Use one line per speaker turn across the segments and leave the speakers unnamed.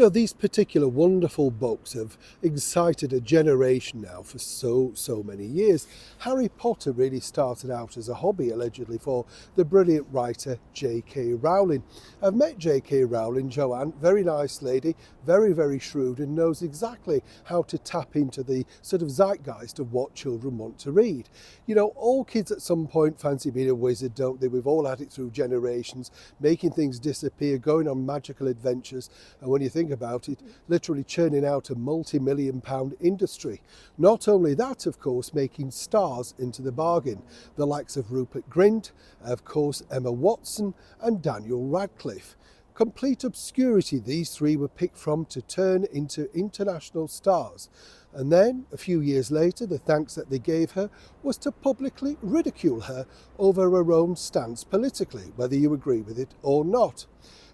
These particular wonderful books have excited a generation now for so many years. Harry Potter really started out as a hobby, allegedly, for the brilliant writer J.K. Rowling. I've met J.K. Rowling, Joanne, very nice lady, very shrewd, and knows exactly how to tap into the sort of zeitgeist of what children want to read. All kids at some point fancy being a wizard, don't they? We've all had it through generations, making things disappear, going on magical adventures, and when you think about it, literally churning out a multi-million-pound industry. Not only that, of course, making stars into the bargain, the likes of Rupert Grint, of course Emma Watson and Daniel Radcliffe. Complete obscurity these three were picked from to turn into international stars. And then, a few years later, the thanks that they gave her was to publicly ridicule her over her own stance politically, whether you agree with it or not.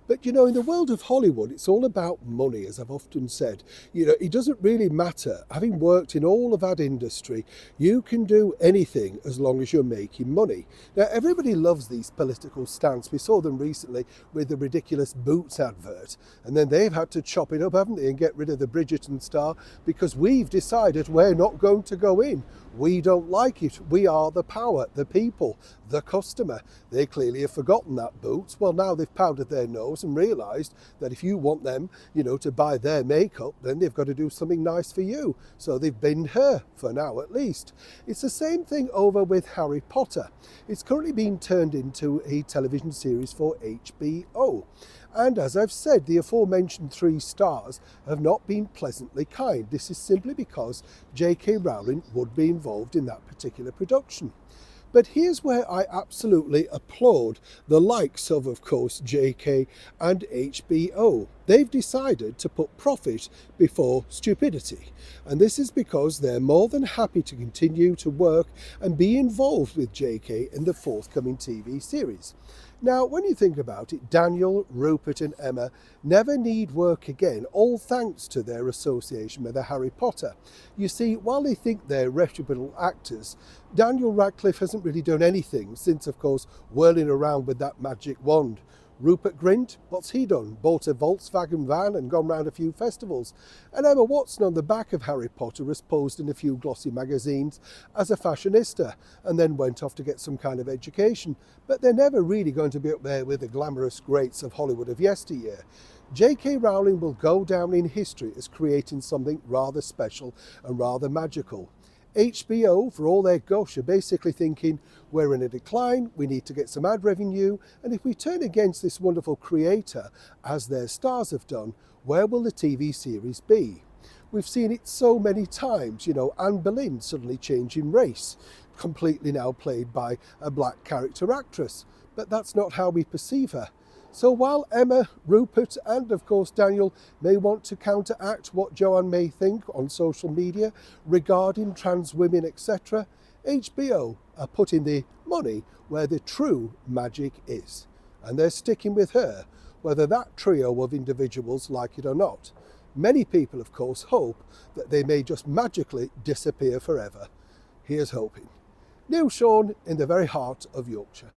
But in the world of Hollywood, it's all about money, as I've often said. It doesn't really matter. Having worked in all of that industry, you can do anything as long as you're making money. Now, everybody loves these political stance. We saw them recently with the ridiculous Boots advert. And then they've had to chop it up, haven't they, and get rid of the Bridgerton star because we've decided we're not going to go in. We don't like it. We are the power, the people, the customer. They clearly have forgotten that, Boots. Well, now they've powdered their nose and realised that if you want them, to buy their makeup, then they've got to do something nice for you. So they've binned her, for now at least. It's the same thing over with Harry Potter. It's currently being turned into a television series for HBO. And as I've said, the aforementioned three stars have not been pleasantly kind. This is simply because J.K. Rowling would be involved in that particular production. But here's where I absolutely applaud the likes of course, J.K. and HBO. They've decided to put profit before stupidity. And this is because they're more than happy to continue to work and be involved with J.K. in the forthcoming TV series. Now, when you think about it, Daniel, Rupert and Emma never need work again, all thanks to their association with Harry Potter. You see, while they think they're reputable actors, Daniel Radcliffe hasn't really done anything since, of course, whirling around with that magic wand. Rupert Grint, what's he done? Bought a Volkswagen van and gone round a few festivals. And Emma Watson, on the back of Harry Potter, has posed in a few glossy magazines as a fashionista and then went off to get some kind of education. But they're never really going to be up there with the glamorous greats of Hollywood of yesteryear. J.K. Rowling will go down in history as creating something rather special and rather magical. HBO, for all their gush, are basically thinking, we're in a decline, we need to get some ad revenue, and if we turn against this wonderful creator, as their stars have done, where will the TV series be? We've seen it so many times, Anne Boleyn suddenly changing race, completely now played by a black character actress, but that's not how we perceive her. So while Emma, Rupert and of course Daniel may want to counteract what Joanne may think on social media regarding trans women, etc., HBO are putting the money where the true magic is. And they're sticking with her, whether that trio of individuals like it or not. Many people, of course, hope that they may just magically disappear forever. Here's hoping. Neil Sean in the very heart of Yorkshire.